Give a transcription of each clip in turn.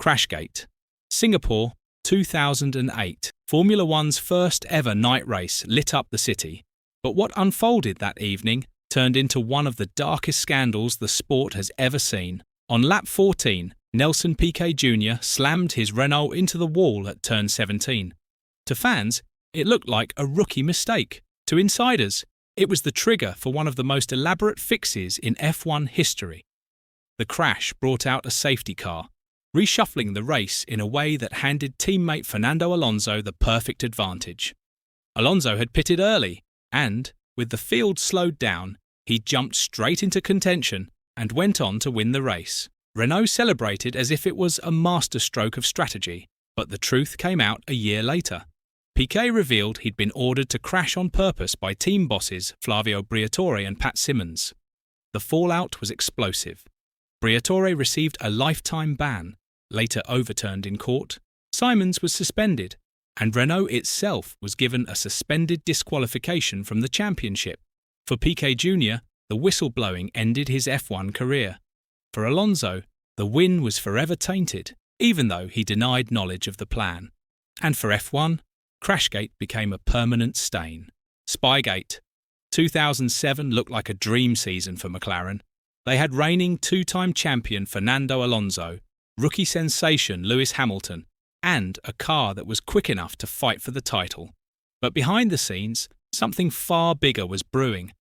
Crashgate, Singapore, 2008. Formula One's first ever night race lit up the city. But what unfolded that evening turned into one of the darkest scandals the sport has ever seen. On lap 14, Nelson Piquet Jr. slammed his Renault into the wall at turn 17. To fans, it looked like a rookie mistake. To insiders, it was the trigger for one of the most elaborate fixes in F1 history. The crash brought out a safety car, reshuffling the race in a way that handed teammate Fernando Alonso the perfect advantage. Alonso had pitted early, and, with the field slowed down, he jumped straight into contention and went on to win the race. Renault celebrated as if it was a masterstroke of strategy, but the truth came out a year later. Piquet revealed he'd been ordered to crash on purpose by team bosses Flavio Briatore and Pat Symonds. The fallout was explosive. Briatore received a lifetime ban, later overturned in court. Symonds was suspended, and Renault itself was given a suspended disqualification from the championship. For Piquet Jr., the whistleblowing ended his F1 career. For Alonso, the win was forever tainted, even though he denied knowledge of the plan. And for F1, Crashgate became a permanent stain. Spygate. 2007 looked like a dream season for McLaren. They had reigning two-time champion Fernando Alonso, rookie sensation Lewis Hamilton, and a car that was quick enough to fight for the title. But behind the scenes, something far bigger was brewing.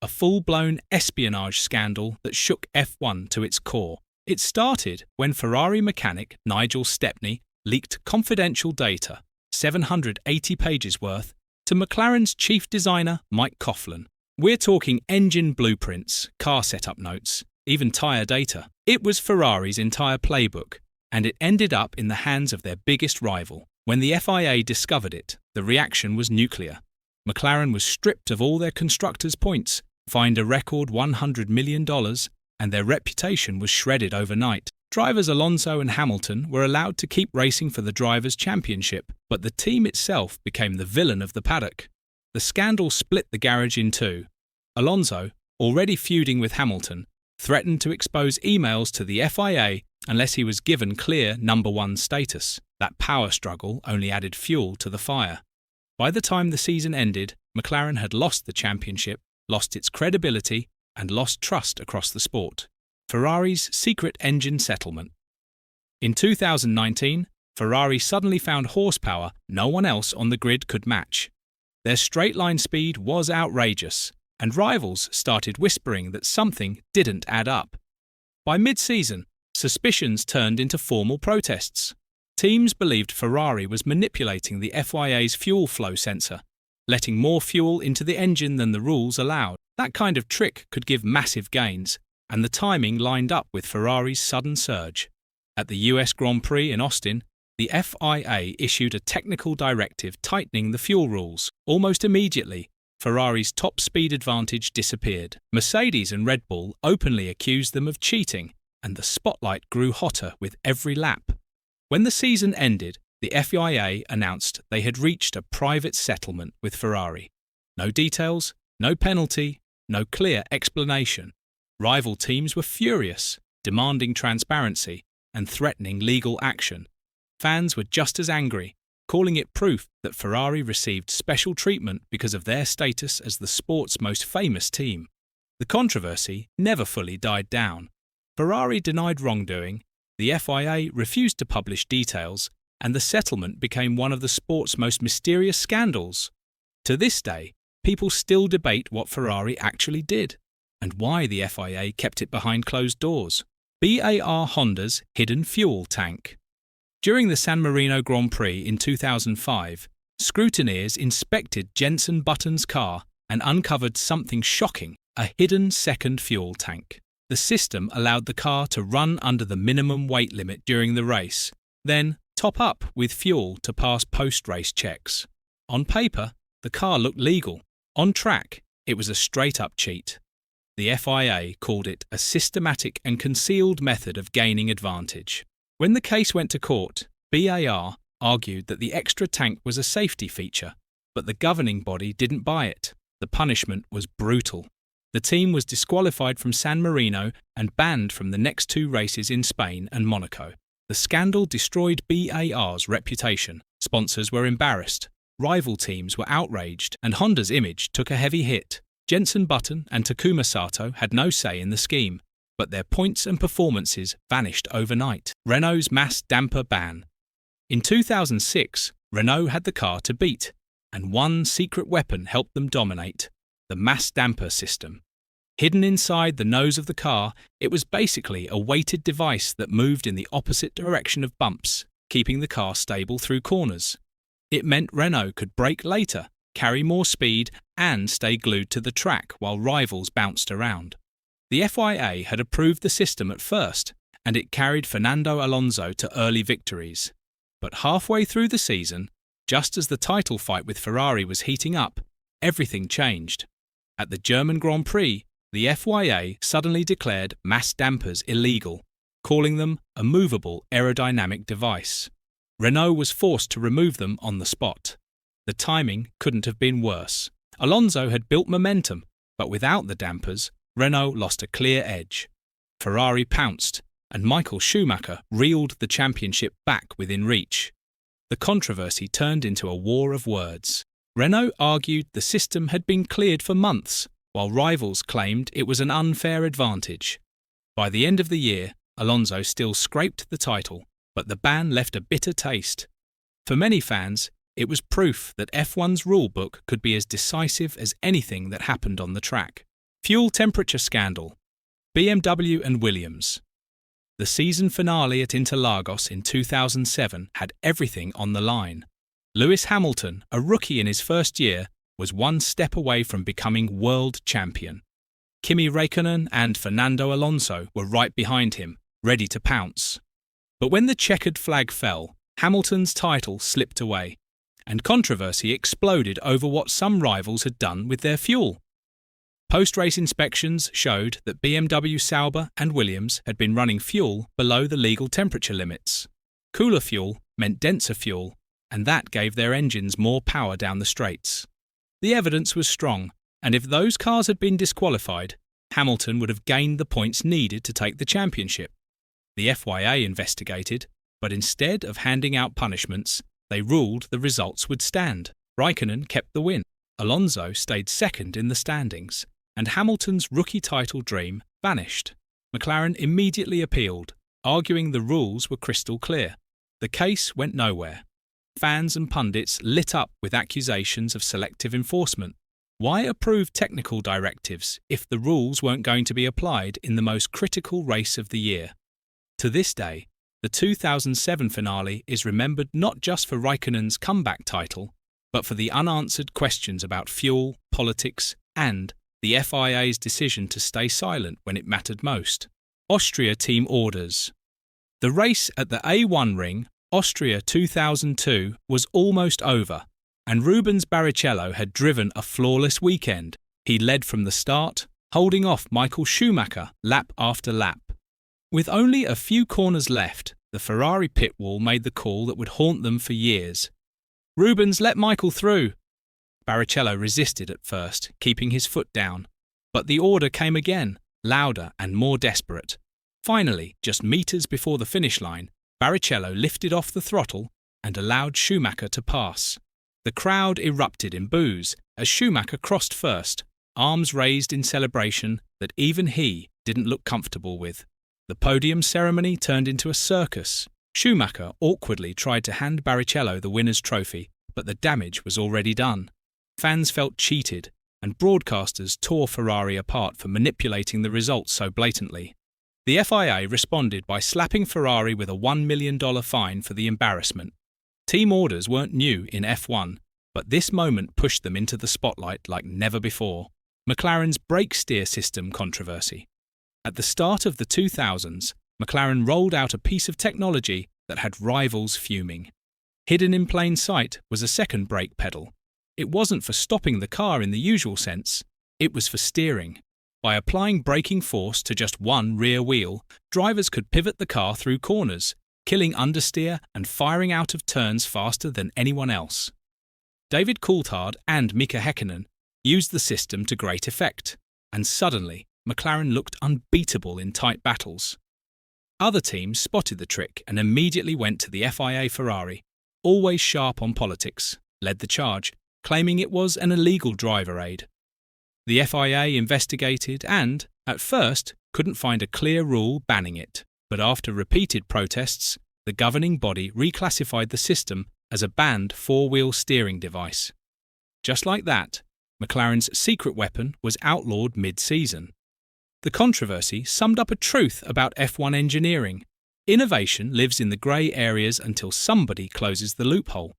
A full-blown espionage scandal that shook F1 to its core. It started when Ferrari mechanic Nigel Stepney leaked confidential data, 780 pages worth, to McLaren's chief designer Mike Coughlin. We're talking engine blueprints, car setup notes, even tyre data. It was Ferrari's entire playbook, and it ended up in the hands of their biggest rival. When the FIA discovered it, the reaction was nuclear. McLaren was stripped of all their constructors' points, fined a record $100 million, and their reputation was shredded overnight. Drivers Alonso and Hamilton were allowed to keep racing for the Drivers' Championship, but the team itself became the villain of the paddock. The scandal split the garage in two. Alonso, already feuding with Hamilton, threatened to expose emails to the FIA unless he was given clear number one status. That power struggle only added fuel to the fire. By the time the season ended, McLaren had lost the championship, lost its credibility, and lost trust across the sport. Ferrari's secret engine settlement. In 2019, Ferrari suddenly found horsepower no one else on the grid could match. Their straight-line speed was outrageous, and rivals started whispering that something didn't add up. By mid-season, suspicions turned into formal protests. Teams believed Ferrari was manipulating the FIA's fuel flow sensor, letting more fuel into the engine than the rules allowed. That kind of trick could give massive gains, and the timing lined up with Ferrari's sudden surge. At the US Grand Prix in Austin, the FIA issued a technical directive tightening the fuel rules. Almost immediately, Ferrari's top speed advantage disappeared. Mercedes and Red Bull openly accused them of cheating, and the spotlight grew hotter with every lap. When the season ended, the FIA announced they had reached a private settlement with Ferrari. No details, no penalty, no clear explanation. Rival teams were furious, demanding transparency and threatening legal action. Fans were just as angry, calling it proof that Ferrari received special treatment because of their status as the sport's most famous team. The controversy never fully died down. Ferrari denied wrongdoing, the FIA refused to publish details, and the settlement became one of the sport's most mysterious scandals. To this day, people still debate what Ferrari actually did, and why the FIA kept it behind closed doors. BAR Honda's hidden fuel tank. During the San Marino Grand Prix in 2005, scrutineers inspected Jenson Button's car and uncovered something shocking: a hidden second fuel tank. The system allowed the car to run under the minimum weight limit during the race, then top up with fuel to pass post-race checks. On paper, the car looked legal. On track, it was a straight-up cheat. The FIA called it a systematic and concealed method of gaining advantage. When the case went to court, BAR argued that the extra tank was a safety feature, but the governing body didn't buy it. The punishment was brutal. The team was disqualified from San Marino and banned from the next two races in Spain and Monaco. The scandal destroyed BAR's reputation. Sponsors were embarrassed, rival teams were outraged, and Honda's image took a heavy hit. Jenson Button and Takuma Sato had no say in the scheme, but their points and performances vanished overnight. Renault's mass damper ban. In 2006, Renault had the car to beat, and one secret weapon helped them dominate: the mass damper system. Hidden inside the nose of the car, it was basically a weighted device that moved in the opposite direction of bumps, keeping the car stable through corners. It meant Renault could brake later, carry more speed, and stay glued to the track while rivals bounced around. The FIA had approved the system at first, and it carried Fernando Alonso to early victories. But halfway through the season, just as the title fight with Ferrari was heating up, everything changed. At the German Grand Prix, the FIA suddenly declared mass dampers illegal, calling them a movable aerodynamic device. Renault was forced to remove them on the spot. The timing couldn't have been worse. Alonso had built momentum, but without the dampers, Renault lost a clear edge. Ferrari pounced, and Michael Schumacher reeled the championship back within reach. The controversy turned into a war of words. Renault argued the system had been cleared for months, while rivals claimed it was an unfair advantage. By the end of the year, Alonso still scraped the title, but the ban left a bitter taste. For many fans, it was proof that F1's rulebook could be as decisive as anything that happened on the track. Fuel temperature scandal. BMW and Williams. The season finale at Interlagos in 2007 had everything on the line. Lewis Hamilton, a rookie in his first year, was one step away from becoming world champion. Kimi Räikkönen and Fernando Alonso were right behind him, ready to pounce. But when the checkered flag fell, Hamilton's title slipped away, and controversy exploded over what some rivals had done with their fuel. Post-race inspections showed that BMW Sauber and Williams had been running fuel below the legal temperature limits. Cooler fuel meant denser fuel, and that gave their engines more power down the straights. The evidence was strong, and if those cars had been disqualified, Hamilton would have gained the points needed to take the championship. The FIA investigated, but instead of handing out punishments, they ruled the results would stand. Räikkönen kept the win. Alonso stayed second in the standings, and Hamilton's rookie title dream vanished. McLaren immediately appealed, arguing the rules were crystal clear. The case went nowhere. Fans and pundits lit up with accusations of selective enforcement. Why approve technical directives if the rules weren't going to be applied in the most critical race of the year? To this day, the 2007 finale is remembered not just for Räikkönen's comeback title, but for the unanswered questions about fuel, politics, and the FIA's decision to stay silent when it mattered most. Austria team orders. The race at the A1 ring, Austria 2002, was almost over, and Rubens Barrichello had driven a flawless weekend. He led from the start, holding off Michael Schumacher lap after lap. With only a few corners left, the Ferrari pit wall made the call that would haunt them for years. "Rubens, let Michael through." Barrichello resisted at first, keeping his foot down, but the order came again, louder and more desperate. Finally, just meters before the finish line, Barrichello lifted off the throttle and allowed Schumacher to pass. The crowd erupted in boos as Schumacher crossed first, arms raised in celebration that even he didn't look comfortable with. The podium ceremony turned into a circus. Schumacher awkwardly tried to hand Barrichello the winner's trophy, but the damage was already done. Fans felt cheated, and broadcasters tore Ferrari apart for manipulating the results so blatantly. The FIA responded by slapping Ferrari with a $1 million fine for the embarrassment. Team orders weren't new in F1, but this moment pushed them into the spotlight like never before. McLaren's brake steer system controversy. At the start of the 2000s, McLaren rolled out a piece of technology that had rivals fuming. Hidden in plain sight was a second brake pedal. It wasn't for stopping the car in the usual sense, it was for steering. By applying braking force to just one rear wheel, drivers could pivot the car through corners, killing understeer and firing out of turns faster than anyone else. David Coulthard and Mika Häkkinen used the system to great effect, and suddenly McLaren looked unbeatable in tight battles. Other teams spotted the trick and immediately went to the FIA. Ferrari, always sharp on politics, led the charge, claiming it was an illegal driver aid. The FIA investigated and, at first, couldn't find a clear rule banning it, but after repeated protests, the governing body reclassified the system as a banned four-wheel steering device. Just like that, McLaren's secret weapon was outlawed mid-season. The controversy summed up a truth about F1 engineering. Innovation lives in the grey areas until somebody closes the loophole.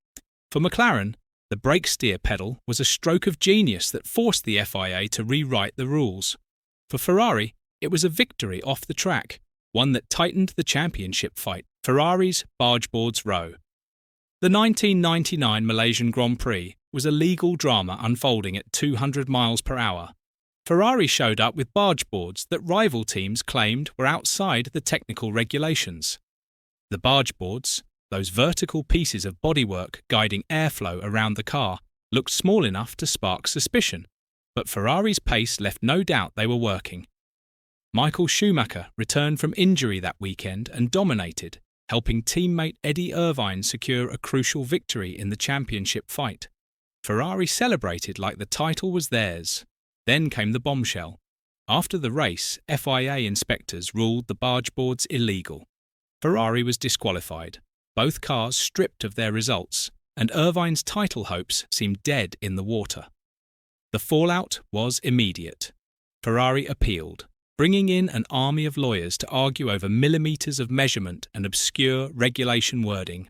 For McLaren, the brake steer pedal was a stroke of genius that forced the FIA to rewrite the rules. For Ferrari, it was a victory off the track, one that tightened the championship fight. Ferrari's bargeboards row. The 1999 Malaysian Grand Prix was a legal drama unfolding at 200 miles per hour. Ferrari showed up with bargeboards that rival teams claimed were outside the technical regulations. The bargeboards, those vertical pieces of bodywork guiding airflow around the car, looked small enough to spark suspicion, but Ferrari's pace left no doubt they were working. Michael Schumacher returned from injury that weekend and dominated, helping teammate Eddie Irvine secure a crucial victory in the championship fight. Ferrari celebrated like the title was theirs. Then came the bombshell. After the race, FIA inspectors ruled the bargeboards illegal. Ferrari was disqualified, both cars stripped of their results, and Irvine's title hopes seemed dead in the water. The fallout was immediate. Ferrari appealed, bringing in an army of lawyers to argue over millimetres of measurement and obscure regulation wording.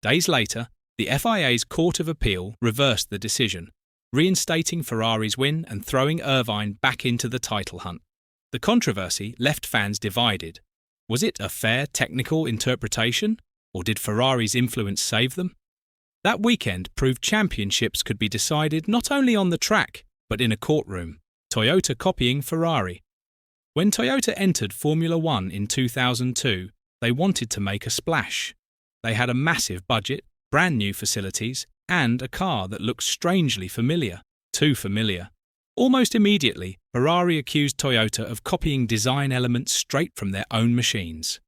Days later, the FIA's Court of Appeal reversed the decision, reinstating Ferrari's win and throwing Irvine back into the title hunt. The controversy left fans divided. Was it a fair technical interpretation, or did Ferrari's influence save them? That weekend proved championships could be decided not only on the track, but in a courtroom, Toyota copying Ferrari. When Toyota entered Formula One in 2002, they wanted to make a splash. They had a massive budget, brand new facilities, and a car that looked strangely familiar, too familiar. Almost immediately, Ferrari accused Toyota of copying design elements straight from their own machines.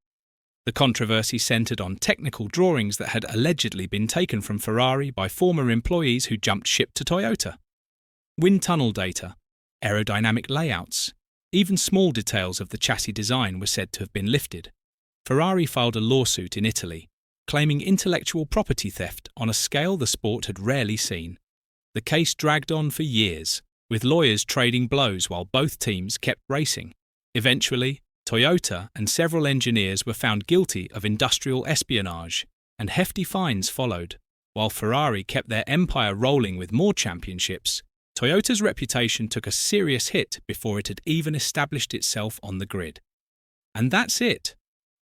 The controversy centered on technical drawings that had allegedly been taken from Ferrari by former employees who jumped ship to Toyota. Wind tunnel data, aerodynamic layouts, even small details of the chassis design were said to have been lifted. Ferrari filed a lawsuit in Italy, claiming intellectual property theft on a scale the sport had rarely seen. The case dragged on for years, with lawyers trading blows while both teams kept racing. Eventually, Toyota and several engineers were found guilty of industrial espionage, and hefty fines followed. While Ferrari kept their empire rolling with more championships, Toyota's reputation took a serious hit before it had even established itself on the grid. And that's it.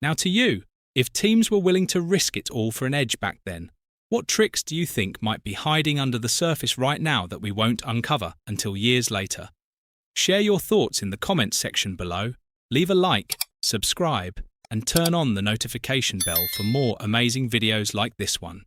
Now to you, if teams were willing to risk it all for an edge back then, what tricks do you think might be hiding under the surface right now that we won't uncover until years later? Share your thoughts in the comments section below, leave a like, subscribe, and turn on the notification bell for more amazing videos like this one.